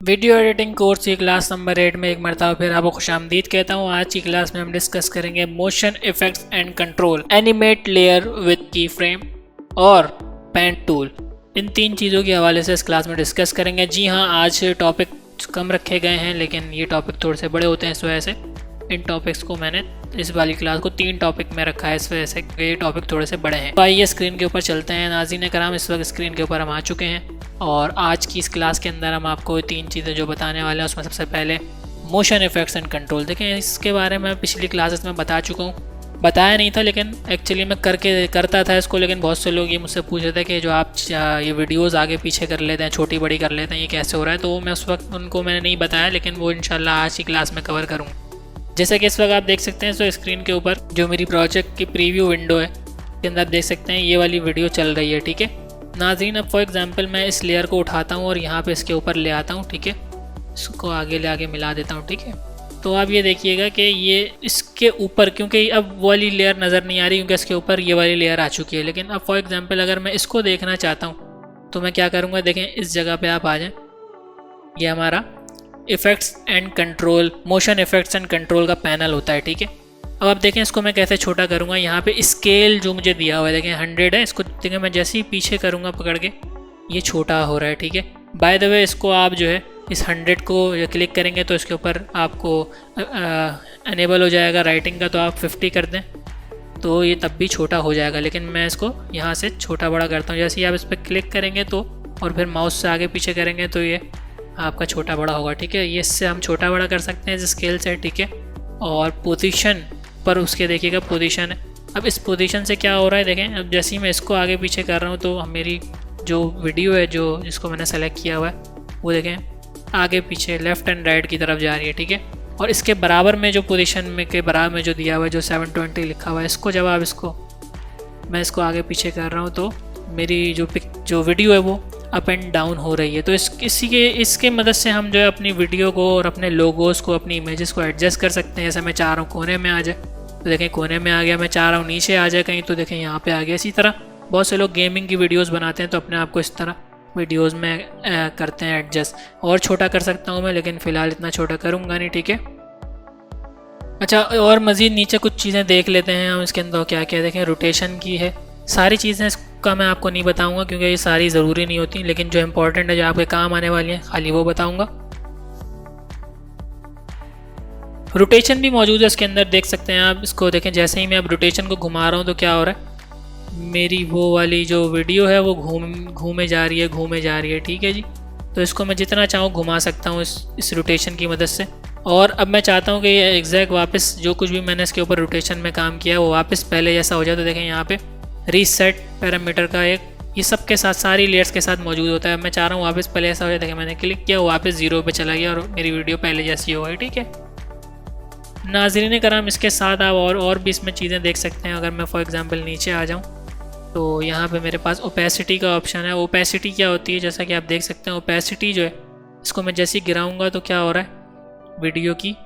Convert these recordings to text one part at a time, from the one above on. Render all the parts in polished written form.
Video editing course की class number 8 में एक मरतबा फिर आपको खुशामदीद कहता हूँ। आज की क्लास में हम डिस्कस करेंगे motion effects and control, animate layer with की फ्रेम और पेंट टूल। इन तीन चीज़ों के हवाले से इस क्लास में डिस्कस करेंगे। जी हाँ, आज टॉपिक कम रखे गए हैं लेकिन ये टॉपिक थोड़े से बड़े होते हैं, इस वजह से इन टॉपिक्स को मैंने इस वाली क्लास को 3 टॉपिक में रखा है, इस वजह से ये टॉपिक थोड़े से बड़े हैं। तो आइए स्क्रीन के ऊपर चलते हैं। नाज़रीन कराम, इस वक्त स्क्रीन के ऊपर हम आ चुके हैं और आज की इस क्लास के अंदर हम आपको 3 चीज़ें जो बताने वाले हैं उसमें सबसे पहले मोशन इफेक्ट्स एंड कंट्रोल। देखें, इसके बारे में पिछली क्लासेस में बता चुका हूँ, बताया नहीं था लेकिन एक्चुअली मैं करता था इसको, लेकिन बहुत से लोग ये मुझसे पूछ रहे थे कि जो आप ये वीडियोस आगे पीछे कर लेते हैं, छोटी बड़ी कर लेते हैं, ये कैसे हो रहा है। तो मैं उस वक्त उनको मैंने नहीं बताया, लेकिन वो इंशाल्लाह आज की क्लास में कवर करूँगा। जैसे कि इस वक्त आप देख सकते हैं, तो स्क्रीन के ऊपर जो मेरी प्रोजेक्ट की प्रीव्यू विंडो है के अंदर आप देख सकते हैं ये वाली वीडियो चल रही है। ठीक है नाज़रीन, अब फॉर एग्जांपल मैं इस लेयर को उठाता हूँ और यहाँ पे इसके ऊपर ले आता हूँ। ठीक है, इसको आगे ले आगे मिला देता हूँ। ठीक है, तो आप ये देखिएगा कि ये इसके ऊपर, क्योंकि अब वो वाली लेयर नज़र नहीं आ रही क्योंकि इसके ऊपर ये वाली लेयर आ चुकी है। लेकिन अब फॉर एग्जांपल अगर मैं इसको देखना चाहता हूँ तो मैं क्या करूँगा, देखें इस जगह पे आप आ जाएं, ये हमारा effects and control, motion effects and control का पैनल होता है। ठीक है, अब आप देखें इसको मैं कैसे छोटा करूँगा। यहाँ पे स्केल जो मुझे दिया हुआ है, देखें 100 है, इसको देखें मैं जैसे ही पीछे करूँगा पकड़ के ये छोटा हो रहा है। ठीक है, बाय द वे इसको आप जो है इस 100 को क्लिक करेंगे तो इसके ऊपर आपको एनेबल हो जाएगा राइटिंग का, तो आप 50 कर दें तो ये तब भी छोटा हो जाएगा। लेकिन मैं इसको यहाँ से छोटा बड़ा करता हूँ। जैसे ही आप इस पर क्लिक करेंगे तो और फिर माउस से आगे पीछे करेंगे तो ये आपका छोटा बड़ा होगा। ठीक है, ये इससे हम छोटा बड़ा कर सकते हैं इस स्केल से। ठीक है, और पोजीशन पर उसके देखिएगा पोजीशन है। अब इस पोजीशन से क्या हो रहा है, देखें अब जैसे ही मैं इसको आगे पीछे कर रहा हूँ तो मेरी जो वीडियो है जो जिसको मैंने सेलेक्ट किया हुआ है वो देखें आगे पीछे लेफ़्ट एंड राइट की तरफ जा रही है। ठीक है, और इसके बराबर में जो पोजीशन में के बराबर में जो दिया हुआ है जो 720 लिखा हुआ है, इसको जब आप मैं इसको आगे पीछे कर रहा हूँ तो मेरी जो वीडियो है वो अप एंड डाउन हो रही है। तो इसके मदद से हम जो है अपनी वीडियो को और अपने लोगोस को, अपनी इमेजेस को एडजस्ट कर सकते हैं। जैसे मैं चाह रहा हूँ कोने में आ जाए तो देखें कोने में आ गया, मैं चाह रहा हूँ नीचे आ जाए कहीं तो देखें यहाँ पे आ गया। इसी तरह बहुत से लोग गेमिंग की वीडियोस बनाते हैं तो अपने आप को इस तरह वीडियोस में करते हैं एडजस्ट। और छोटा कर सकता हूँ मैं, लेकिन फ़िलहाल इतना छोटा करूँगा नहीं। ठीक है, अच्छा, और मज़ीद नीचे कुछ चीज़ें देख लेते हैं हम इसके अंदर क्या क्या। देखें रोटेशन की है, सारी चीज़ें इसका मैं आपको नहीं बताऊंगा क्योंकि ये सारी ज़रूरी नहीं होती, लेकिन जो इंपॉर्टेंट है जो आपके काम आने वाली है खाली वो बताऊंगा। रोटेशन भी मौजूद है इसके अंदर, देख सकते हैं आप इसको। देखें जैसे ही मैं अब रोटेशन को घुमा रहा हूँ तो क्या हो रहा है, मेरी वो वाली जो वीडियो है वो घूमे जा रही है। ठीक है जी, तो इसको मैं जितना चाहूँ घुमा सकता हूँ इस रोटेशन की मदद से। और अब मैं चाहता हूँ कि ये एग्जैक्ट वापस जो कुछ भी मैंने इसके ऊपर रोटेशन में काम किया है वो वापस पहले जैसा हो जाए। तो देखें यहाँ पे रीसेट पैरामीटर का एक ये सब के साथ सारी लेयर्स के साथ मौजूद होता है। मैं चाह रहा हूँ वापस पहले ऐसा हो जाए। देखें मैंने क्लिक किया, वो वापस 0 पे चला गया और मेरी वीडियो पहले जैसी हो गई। ठीक है नाज़रीन कराम, इसके साथ आप और भी इसमें चीज़ें देख सकते हैं। अगर मैं फॉर एग्जांपल नीचे आ जाऊँ तो यहाँ पे मेरे पास ओपेसिटी का ऑप्शन है। ओपेसिटी क्या होती है, जैसा कि आप देख सकते हैं ओपेसिटी जो है इसको मैं जैसे ही गिराऊँगा तो क्या हो रहा है, वीडियो की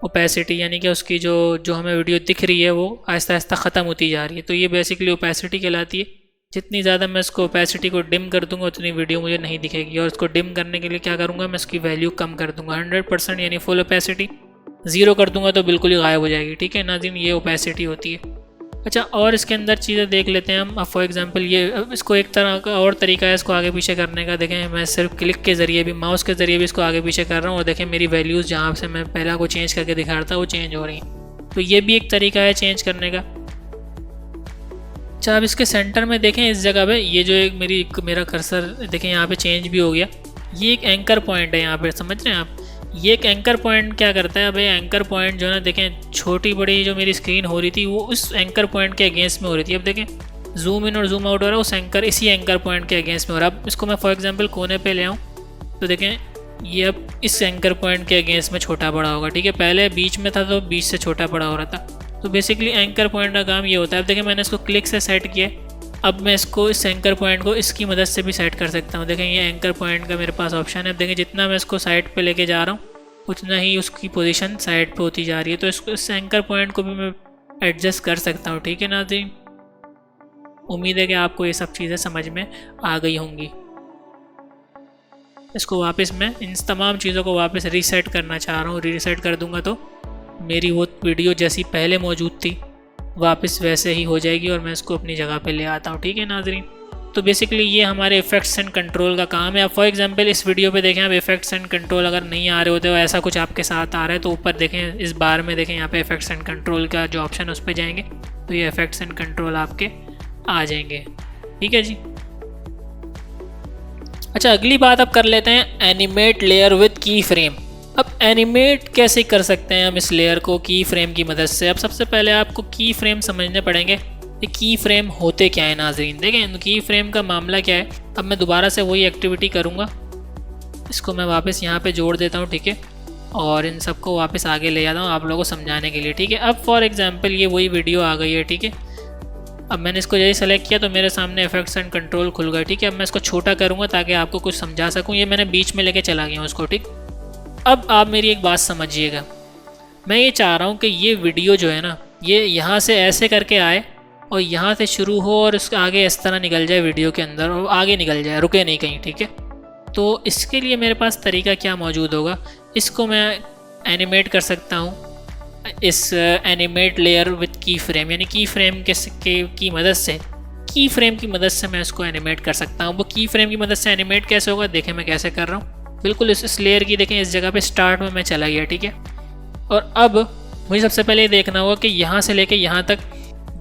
ओपेसिटी यानी कि उसकी जो हमें वीडियो दिख रही है वो आहिस्ता आहिस्ता ख़त्म होती जा रही है। तो ये बेसिकली ओपेसिटी कहलाती है। जितनी ज़्यादा मैं इसको ओपेसिटी को डिम कर दूंगा उतनी वीडियो मुझे नहीं दिखेगी। और इसको डिम करने के लिए क्या करूँगा, मैं इसकी वैल्यू कम कर दूँगा 100% यानी फुल ओपेसिटी। 0 कर दूँगा तो बिल्कुल ही गायब हो जाएगी। ठीक है नाज़रीन, ये ओपेसिटी होती है। अच्छा, और इसके अंदर चीज़ें देख लेते हैं हम। अब फॉर एग्जांपल ये इसको एक तरह का और तरीका है इसको आगे पीछे करने का। देखें मैं सिर्फ क्लिक के ज़रिए भी, माउस के ज़रिए भी इसको आगे पीछे कर रहा हूँ और देखें मेरी वैल्यूज़ जहाँ से मैं पहला को चेंज करके दिखा रहा था वो चेंज हो रही हैं। तो ये भी एक तरीका है चेंज करने का। अच्छा, अब इसके सेंटर में देखें इस जगह पे ये जो एक मेरा कर्सर देखें यहाँ पे चेंज भी हो गया। ये एक एंकर पॉइंट है यहाँ पे, समझ रहे हैं आप। ये एक एंकर पॉइंट क्या करता है, अब ये एंकर पॉइंट जो है ना, देखें छोटी बड़ी जो मेरी स्क्रीन हो रही थी वो उस एंकर पॉइंट के अगेंस्ट में हो रही थी। अब देखें जूम इन और जूम आउट हो रहा है इसी एंकर पॉइंट के अगेंस्ट में हो रहा है। अब इसको मैं फॉर एग्जांपल कोने पे ले आऊँ तो देखें ये अब इस एंकर पॉइंट के अगेंस्ट में छोटा बड़ा होगा। ठीक है, पहले बीच में था तो बीच से छोटा बड़ा हो रहा था। तो बेसिकली एंकर पॉइंट का काम ये होता है। अब देखें मैंने इसको क्लिक से सेट किया, अब मैं इसको इस एंकर पॉइंट को इसकी मदद से भी सेट कर सकता हूँ। देखें ये एंकर पॉइंट का मेरे पास ऑप्शन है। अब देखें जितना मैं इसको साइड पे लेके जा रहा हूँ उतना ही उसकी पोजीशन साइड पे होती जा रही है। तो इस एंकर पॉइंट को भी मैं एडजस्ट कर सकता हूँ। ठीक है नाज़रीन, उम्मीद है कि आपको ये सब चीज़ें समझ में आ गई होंगी। इसको वापस मैं इन तमाम चीज़ों को वापस रीसेट करना चाह रहा हूँ। रीसेट कर दूंगा तो मेरी वो वीडियो जैसी पहले मौजूद थी वापस वैसे ही हो जाएगी और मैं इसको अपनी जगह पे ले आता हूँ। ठीक है नाजरीन, तो बेसिकली ये हमारे इफ़ेक्ट्स एंड कंट्रोल का काम है। अब फॉर एग्जांपल इस वीडियो पे देखें, अब इफ़ेक्ट्स एंड कंट्रोल अगर नहीं आ रहे होते हो, ऐसा कुछ आपके साथ आ रहा है, तो ऊपर देखें इस बार में देखें यहाँ पे इफ़ेक्ट्स एंड कंट्रोल का जो ऑप्शन है उस पर जाएंगे तो ये इफ़ेक्ट्स एंड कंट्रोल आपके आ जाएंगे। ठीक है जी। अच्छा, अगली बात अब कर लेते हैं एनिमेट लेयर विद की फ्रेम। अब एनिमेट कैसे कर सकते हैं हम इस लेयर को की फ्रेम की मदद से। अब सबसे पहले आपको की फ्रेम समझने पड़ेंगे। ये की फ्रेम होते क्या है नाजरीन, देखें की फ्रेम का मामला क्या है। अब मैं दोबारा से वही एक्टिविटी करूँगा, इसको मैं वापस यहाँ पे जोड़ देता हूँ। ठीक है, और इन सबको वापस आगे ले जाता हूँ आप लोगों को समझाने के लिए। ठीक है, अब फॉर एग्जांपल ये वही वीडियो आ गई है। ठीक है, अब मैंने इसको जैसे सेलेक्ट किया तो मेरे सामने इफेक्ट्स एंड कंट्रोल खुल गए। ठीक है, अब मैं इसको छोटा करूँगा ताकि आपको कुछ समझा सकूँ। ये मैंने बीच में लेके चला गया हूँ उसको। ठीक, अब आप मेरी एक बात समझिएगा, मैं ये चाह रहा हूँ कि ये वीडियो जो है ना, ये यहाँ से ऐसे करके आए और यहाँ से शुरू हो और उसके आगे इस तरह निकल जाए वीडियो के अंदर और आगे निकल जाए, रुके नहीं कहीं। ठीक है, तो इसके लिए मेरे पास तरीका क्या मौजूद होगा, इसको मैं एनिमेट कर सकता हूँ इस एनिमेट लेयर विद की फ्रेम, यानी की फ्रेम की मदद से, की फ्रेम की मदद से मैं इसको एनिमेट कर सकता हूँ। वो की फ्रेम की मदद से एनिमेट कैसे होगा, देखें मैं कैसे कर रहा हूँ। बिल्कुल इस लेयर की देखें इस जगह पे स्टार्ट में मैं चला गया। ठीक है, और अब मुझे सबसे पहले ये देखना होगा कि यहाँ से लेके यहाँ तक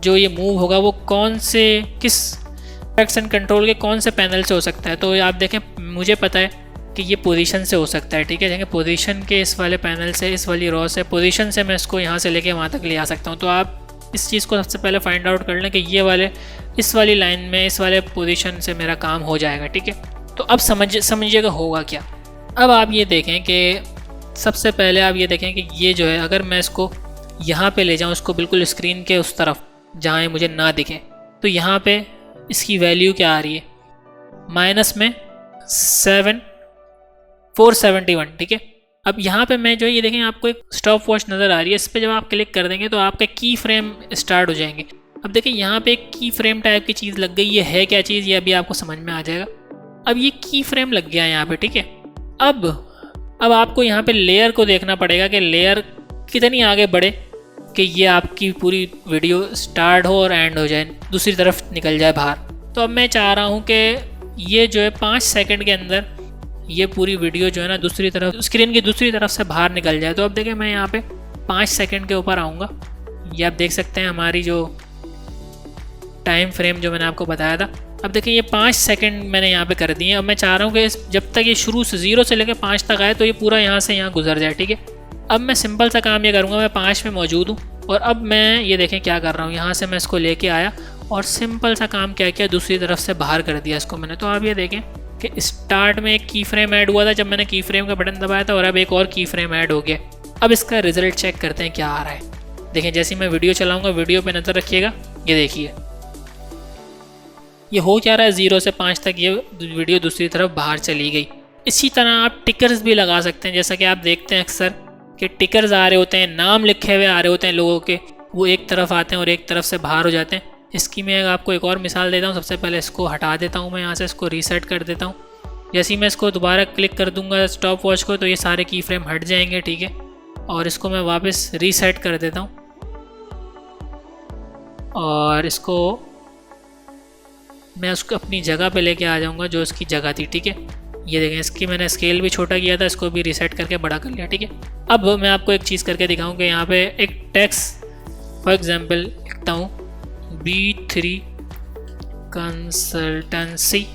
जो ये मूव होगा वो कौन से किस इफेक्ट्स एंड कंट्रोल के कौन से पैनल से हो सकता है। तो आप देखें मुझे पता है कि ये पोजीशन से हो सकता है। ठीक है, देखें पोजीशन के इस वाले पैनल से, इस वाली रॉ से, पोजीशन से मैं इसको यहाँ से लेके वहाँ तक ले आ सकता हूँ। तो आप इस चीज़ को सबसे पहले फाइंड आउट कर लें कि ये वाले इस वाली लाइन में इस वाले पोजीशन से मेरा काम हो जाएगा। ठीक है, तो अब समझिएगा होगा क्या। अब आप ये देखें कि सबसे पहले आप ये देखें कि ये जो है अगर मैं इसको यहाँ पे ले जाऊँ, इसको बिल्कुल स्क्रीन के उस तरफ जहाँ ये मुझे ना दिखे, तो यहाँ पे इसकी वैल्यू क्या आ रही है, माइनस में 471। ठीक है, अब यहाँ पे मैं जो ये देखें आपको एक स्टॉप वॉच नज़र आ रही है, इस पर जब आप क्लिक कर देंगे तो आपके की फ्रेम स्टार्ट हो जाएंगे। अब देखिए यहाँ पे एक की फ्रेम टाइप की चीज़ लग गई, ये है क्या चीज़ ये अभी आपको समझ में आ जाएगा। अब ये की फ्रेम लग गया यहाँ पे। ठीक है, अब आपको यहाँ पे लेयर को देखना पड़ेगा कि लेयर कितनी आगे बढ़े कि ये आपकी पूरी वीडियो स्टार्ट हो और एंड हो जाए, दूसरी तरफ निकल जाए बाहर। तो अब मैं चाह रहा हूँ कि ये जो है 5 सेकंड के अंदर ये पूरी वीडियो जो है ना दूसरी तरफ, स्क्रीन की दूसरी तरफ से बाहर निकल जाए। तो अब देखिए मैं यहाँ पे 5 सेकंड के ऊपर आऊँगा, ये आप देख सकते हैं हमारी जो टाइम फ्रेम जो मैंने आपको बताया था। अब देखिए ये 5 सेकंड मैंने यहाँ पे कर दिए। अब मैं चाह रहा हूँ कि जब तक ये शुरू से 0 से लेकर 5 तक आए तो ये पूरा यहाँ से यहाँ गुजर जाए। ठीक है, अब मैं सिंपल सा काम ये करूँगा, मैं 5 में मौजूद हूँ और अब मैं ये देखें क्या कर रहा हूँ, यहाँ से मैं इसको लेके आया और सिंपल सा काम क्या किया, दूसरी तरफ से बाहर कर दिया इसको मैंने। तो आप ये देखें कि स्टार्ट में एक की फ्रेम ऐड हुआ था जब मैंने की फ्रेम का बटन दबाया था और अब एक और की फ्रेम ऐड हो गया। अब इसका रिजल्ट चेक करते हैं क्या आ रहा है। देखें जैसे मैं वीडियो चलाऊँगा, वीडियो पर नज़र रखिएगा, ये देखिए ये हो क्या रहा है, 0 से 5 तक ये वीडियो दूसरी तरफ बाहर चली गई। इसी तरह आप टिकर्स भी लगा सकते हैं, जैसा कि आप देखते हैं अक्सर कि टिकर्स आ रहे होते हैं, नाम लिखे हुए आ रहे होते हैं लोगों के, वो एक तरफ आते हैं और एक तरफ से बाहर हो जाते हैं। इसकी मैं आपको एक और मिसाल देता हूँ। सबसे पहले इसको हटा देता हूँ मैं यहाँ से, इसको रीसेट कर देता हूँ। जैसे ही मैं इसको दोबारा क्लिक कर दूँगा स्टॉप वॉच को तो ये सारे की फ्रेम हट जाएंगे। ठीक है, और इसको मैं वापस रीसेट कर देता हूँ और इसको मैं उसको अपनी जगह पे लेके आ जाऊंगा जो इसकी जगह थी। ठीक है, ये देखें इसकी मैंने स्केल भी छोटा किया था, इसको भी रीसेट करके बड़ा कर लिया। ठीक है, अब मैं आपको एक चीज़ करके दिखाऊं कि यहाँ पे एक टेक्स्ट फॉर एग्जांपल लिखता हूँ B3 कंसल्टेंसी।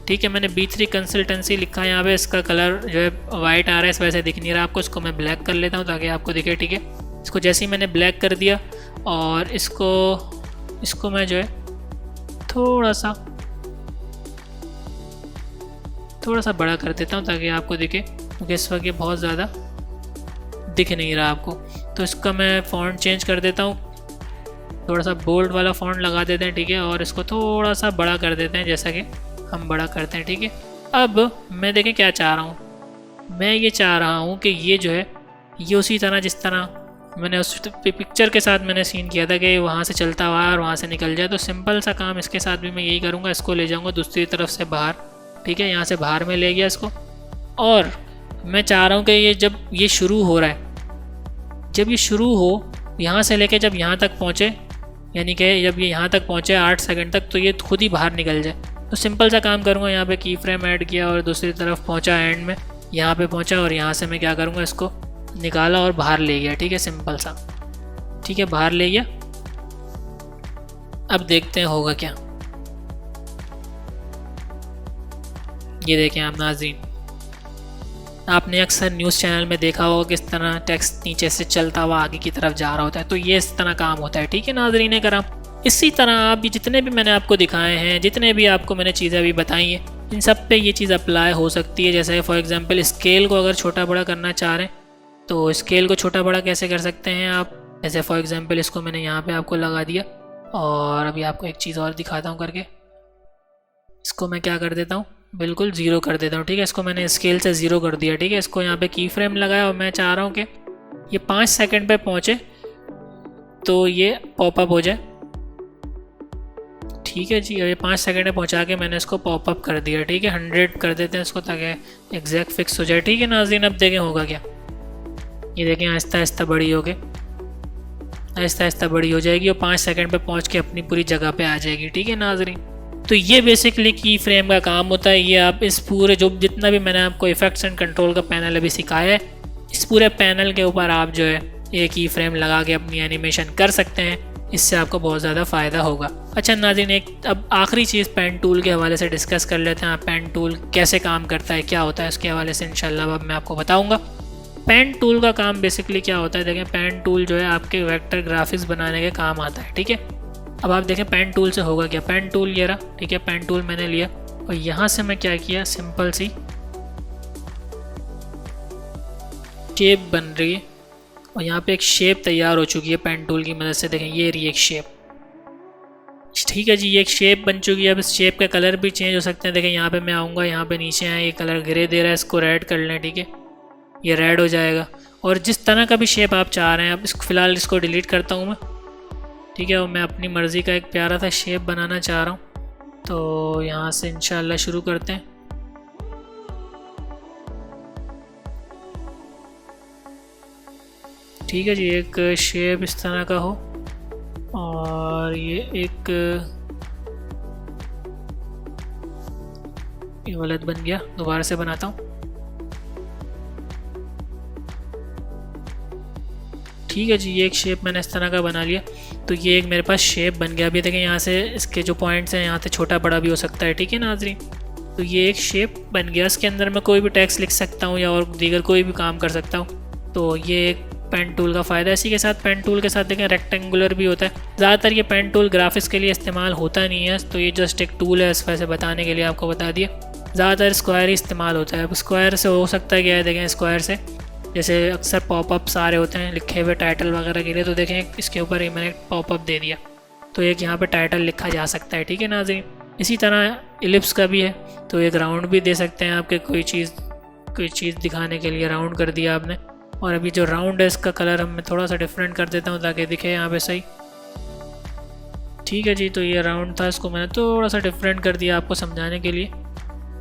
ठीक है, मैंने B3 कंसल्टेंसी लिखा है यहाँ पे, इसका कलर जो है वाइट आ रहा है, इस वजह से दिख नहीं रहा आपको। इसको मैं ब्लैक कर लेता हूँ ताकि आपको दिखे। ठीक है, इसको जैसे ही मैंने ब्लैक कर दिया और इसको मैं जो है थोड़ा सा बड़ा कर देता हूँ ताकि आपको दिखे, क्योंकि इस वक्त ये बहुत ज़्यादा दिख नहीं रहा आपको। तो इसका मैं फ़ॉन्ट चेंज कर देता हूँ, थोड़ा सा बोल्ड वाला फ़ॉन्ट लगा देते हैं। ठीक है, और इसको थोड़ा सा बड़ा कर देते हैं जैसा कि हम बड़ा करते हैं। ठीक है, अब मैं देखें क्या चाह रहा हूँ, मैं ये चाह रहा हूँ कि ये जो है ये उसी तरह जिस तरह मैंने उस पिक्चर के साथ मैंने सीन किया था कि वहाँ से चलता हुआ और वहाँ से निकल जाए। तो सिंपल सा काम इसके साथ भी मैं यही करूँगा, इसको ले जाऊँगा दूसरी तरफ से बाहर ठीक है, यहाँ से बाहर में ले गया इसको। और मैं चाह रहा हूँ कि ये जब ये शुरू हो रहा है, जब ये शुरू हो यहाँ से लेके जब यहाँ तक पहुँचे, यानी कि जब ये यहाँ तक पहुँचे 8 सेकंड तक, तो ये खुद ही बाहर निकल जाए। तो सिंपल सा काम करूँगा, यहाँ पे की फ्रेम ऐड किया और दूसरी तरफ पहुँचा एंड में, यहाँ पे पहुँचा और यहाँ से मैं क्या करूँगा, इसको निकाला और बाहर ले गया। ठीक है, सिंपल सा। ठीक है, बाहर ले गया। अब देखते हैं होगा क्या। ये देखें आप नाज़रीन, आपने अक्सर न्यूज़ चैनल में देखा होगा किस तरह टेक्स्ट नीचे से चलता हुआ आगे की तरफ जा रहा होता है, तो ये इस तरह काम होता है। ठीक है नाज़रीन कराम, इसी तरह आप ये जितने भी मैंने आपको दिखाए हैं, जितने भी आपको मैंने चीज़ें अभी बताई हैं, इन सब पे ये चीज़ अप्लाई हो सकती है। जैसे फॉर एग्जांपल स्केल को अगर छोटा बड़ा करना चाह रहे हैं तो स्केल को छोटा बड़ा कैसे कर सकते हैं आप। जैसे फॉर एग्जांपल इसको मैंने यहाँ पे आपको लगा दिया और अभी आपको एक चीज़ और दिखाता हूँ करके। इसको मैं क्या कर देता हूँ, बिल्कुल 0 कर देता हूँ। ठीक है, इसको मैंने स्केल से 0 कर दिया। ठीक है, इसको यहाँ पे की फ्रेम लगाया और मैं चाह रहा हूँ कि ये 5 सेकंड पे पहुँचे तो ये पॉपअप हो जाए। ठीक है जी, ये 5 सेकंड में पहुँचा के मैंने इसको पॉपअप कर दिया। ठीक है, 100 कर देते हैं इसको ताकि एग्जैक्ट फिक्स हो जाए। ठीक है नाज़रीन, अब देखें होगा क्या। ये देखें आहिस्ता आहिस्ता बड़ी हो गई, आहिस्ता आहिस्ता बड़ी हो जाएगी और 5 सेकंड पे पहुँच के अपनी पूरी जगह पे आ जाएगी। ठीक है नाज़रीन, तो ये बेसिकली की फ्रेम का काम होता है। ये आप इस पूरे जो जितना भी मैंने आपको इफेक्ट्स एंड कंट्रोल का पैनल अभी सिखाया है, इस पूरे पैनल के ऊपर आप जो है एक की फ्रेम लगा के अपनी एनिमेशन कर सकते हैं। इससे आपको बहुत ज़्यादा फ़ायदा होगा। अच्छा नाज़रीन, एक अब आखिरी चीज़ पेन टूल के हवाले से डिस्कस कर लेते हैं। पेन टूल कैसे काम करता है, क्या होता है, उसके हवाले से इंशाल्लाह अब मैं आपको बताऊँगा। पेन टूल का काम बेसिकली क्या होता है, देखें पेन टूल जो है आपके वेक्टर ग्राफिक्स बनाने के काम आता है। ठीक है, अब आप देखें पेन टूल से होगा क्या। पेन टूल ये रहा। ठीक है, पेन टूल मैंने लिया और यहाँ से मैं क्या किया, सिंपल सी शेप बन रही है और यहाँ पे एक शेप तैयार हो चुकी है पेन टूल की मदद से। देखें ये रही एक शेप। ठीक है जी, ये एक शेप बन चुकी है। अब इस शेप का कलर भी चेंज हो सकते हैं। देखें यहाँ पे मैं आऊँगा, यहाँ पे नीचे आए, ये कलर ग्रे दे रहा है, इसको रेड कर लें। ठीक है, ये रेड हो जाएगा। और जिस तरह का भी शेप आप चाह रहे हैं, अब इसको फ़िलहाल इसको डिलीट करता हूँ मैं। ठीक है, और मैं अपनी मर्ज़ी का एक प्यारा सा शेप बनाना चाह रहा हूँ, तो यहाँ से इंशाल्लाह शुरू करते हैं। ठीक है जी, एक शेप इस तरह का हो और ये गलत बन गया, दोबारा से बनाता हूँ। ठीक है जी, ये एक शेप मैंने इस तरह का बना लिया, तो ये एक मेरे पास शेप बन गया। अभी देखें यहाँ से इसके जो पॉइंट्स हैं यहाँ से छोटा बड़ा भी हो सकता है। ठीक है नाज़रीन, तो ये एक शेप बन गया। इसके अंदर मैं कोई भी टेक्स्ट लिख सकता हूँ या और दीगर कोई भी काम कर सकता हूँ। तो ये एक पेन टूल का फ़ायदा है। इसी के साथ पेन टूल के साथ देखें रेक्टेंगुलर भी होता है। ज़्यादातर ये पेन टूल ग्राफिक्स के लिए इस्तेमाल होता नहीं है, तो ये जस्ट एक टूल है, इस वजह से बताने के लिए आपको बता दिया। ज़्यादातर स्क्वायर ही इस्तेमाल होता है। अब स्क्वायर से हो सकता है क्या है, देखें स्क्वायर से जैसे अक्सर पॉपअप सारे होते हैं लिखे हुए टाइटल वगैरह के लिए, तो देखें इसके ऊपर ही मैंने पॉपअप दे दिया, तो एक यहाँ पे टाइटल लिखा जा सकता है। ठीक है नाज़रीन, इसी तरह इलिप्स का भी है, तो एक राउंड भी दे सकते हैं आपके कोई चीज़ दिखाने के लिए राउंड कर दिया आपने। और अभी जो राउंड है इसका कलर मैं थोड़ा सा डिफरेंट कर देता हूँ ताकि दिखे यहाँ पे सही। ठीक है जी, तो ये राउंड था, इसको मैंने थोड़ा सा डिफरेंट कर दिया आपको समझाने के लिए।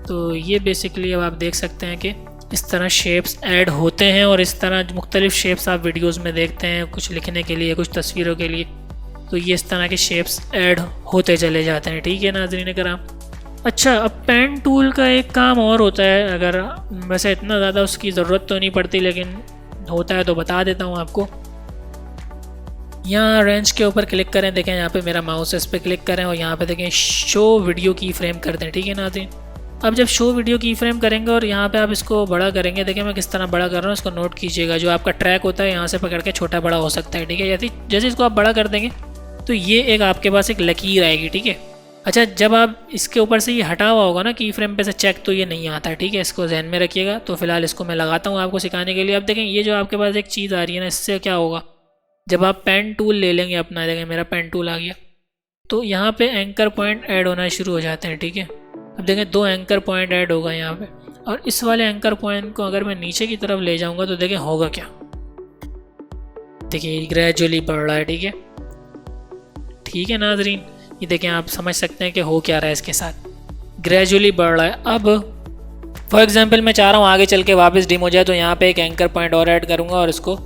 तो ये बेसिकली अब आप देख सकते हैं कि इस तरह शेप्स ऐड होते हैं और इस तरह मुख्तलिफ शेप्स आप वीडियोस में देखते हैं, कुछ लिखने के लिए, कुछ तस्वीरों के लिए, तो ये इस तरह के शेप्स ऐड होते चले जाते हैं। ठीक है नाज़रीन कराम। अच्छा, अब पेन टूल का एक काम और होता है, अगर वैसे इतना ज़्यादा उसकी ज़रूरत तो नहीं पड़ती लेकिन होता है तो बता देता हूँ आपको। यहाँ रेंज के ऊपर क्लिक करें, देखें यहाँ पे मेरा माउस है, इस पर क्लिक करें और यहाँ पे देखें शो वीडियो की फ्रेम कर दें। ठीक है नाज़रीन, अब जब शो वीडियो की फ्रेम करेंगे और यहाँ पे आप इसको बड़ा करेंगे, देखें मैं किस तरह बड़ा कर रहा हूँ, इसको नोट कीजिएगा। जो आपका ट्रैक होता है यहाँ से पकड़ के छोटा बड़ा हो सकता है। ठीक है, जैसे इसको आप बड़ा कर देंगे तो ये एक आपके पास एक लकीर आएगी। ठीक है, अच्छा जब आप इसके ऊपर से ये हटा हुआ होगा ना की फ्रेम पे से चेक, तो ये नहीं आता है। ठीक है, इसको जहन में रखिएगा। तो फिलहाल इसको मैं लगाता हूँ आपको सिखाने के लिए। अब देखें ये जो आपके पास एक चीज़ आ रही है ना, इससे क्या होगा, जब आप पेन टूल ले लेंगे अपना, देखें मेरा पेन टूल आ गया, तो यहाँ पे एंकर पॉइंट ऐड होना शुरू हो जाते हैं। ठीक है, अब देखें 2 एंकर पॉइंट ऐड होगा यहाँ पे, और इस वाले एंकर पॉइंट को अगर मैं नीचे की तरफ ले जाऊँगा तो देखें होगा क्या, देखिए ग्रेजुअली बढ़ रहा है। ठीक है, ठीक है नाजरीन, ये देखें आप समझ सकते हैं कि हो क्या रहा है इसके साथ। ग्रेजुअली बढ़ रहा है। अब फॉर एग्जांपल मैं चाह रहा हूँ आगे चल के वापस डिम हो जाए, तो यहाँ पे एक एंकर पॉइंट और ऐड करूँगा और इसको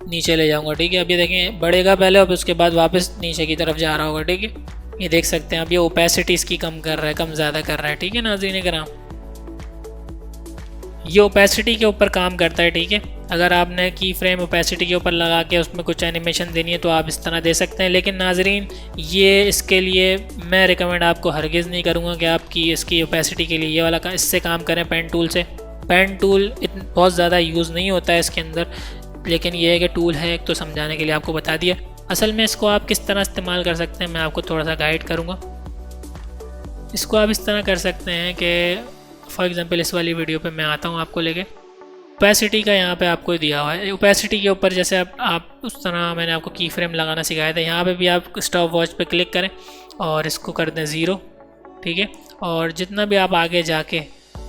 नीचे ले जाऊँगा, ठीक है। अब ये देखें बढ़ेगा पहले और उसके बाद वापस नीचे की तरफ जा रहा होगा, ठीक है। ये देख सकते हैं, अब ये ओपेसिटी इसकी कम कर रहा है, कम ज़्यादा कर रहा है, ठीक है नाज़रीन कराम। ये ओपेसिटी के ऊपर काम करता है, ठीक है। अगर आपने की फ्रेम ओपेसिटी के ऊपर लगा के उसमें कुछ एनिमेशन देनी है तो आप इस तरह दे सकते हैं, लेकिन नाजरीन ये इसके लिए मैं रिकमेंड आपको हरगिज़ नहीं करूँगा कि आपकी इसकी ओपेसिटी के लिए ये वाला इससे काम करें पेन टूल से। पेन टूल बहुत ज़्यादा यूज़ नहीं होता है इसके अंदर, लेकिन ये है कि टूल है एक, तो समझाने के लिए आपको बता दिया। असल में इसको आप किस तरह इस्तेमाल कर सकते हैं मैं आपको थोड़ा सा गाइड करूँगा। इसको आप इस तरह कर सकते हैं कि फॉर एग्जांपल इस वाली वीडियो पे मैं आता हूँ आपको लेके, ओपेसिटी का यहाँ पे आपको दिया हुआ है। ओपेसिटी के ऊपर जैसे आप उस तरह मैंने आपको की फ्रेम लगाना सिखाया था, यहाँ पे भी आप स्टॉप वॉच पे क्लिक करें और इसको कर दें 0, ठीक है। और जितना भी आप आगे जाके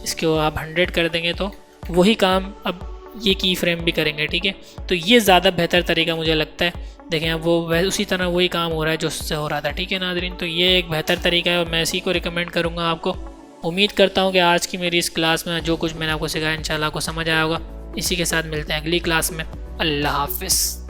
इसको आप 100 कर देंगे तो वही काम अब ये की फ्रेम भी करेंगे, ठीक है। तो ये ज़्यादा बेहतर तरीका मुझे लगता है। देखें अब वो उसी तरह वही काम हो रहा है जो उससे हो रहा था, ठीक है नाज़रीन। तो ये एक बेहतर तरीका है और मैं इसी को रिकमेंड करूँगा आपको। उम्मीद करता हूँ कि आज की मेरी इस क्लास में जो कुछ मैंने आपको सिखाया इंशाल्लाह आपको समझ आया होगा। इसी के साथ मिलते हैं अगली क्लास में। अल्लाह हाफ़िज़।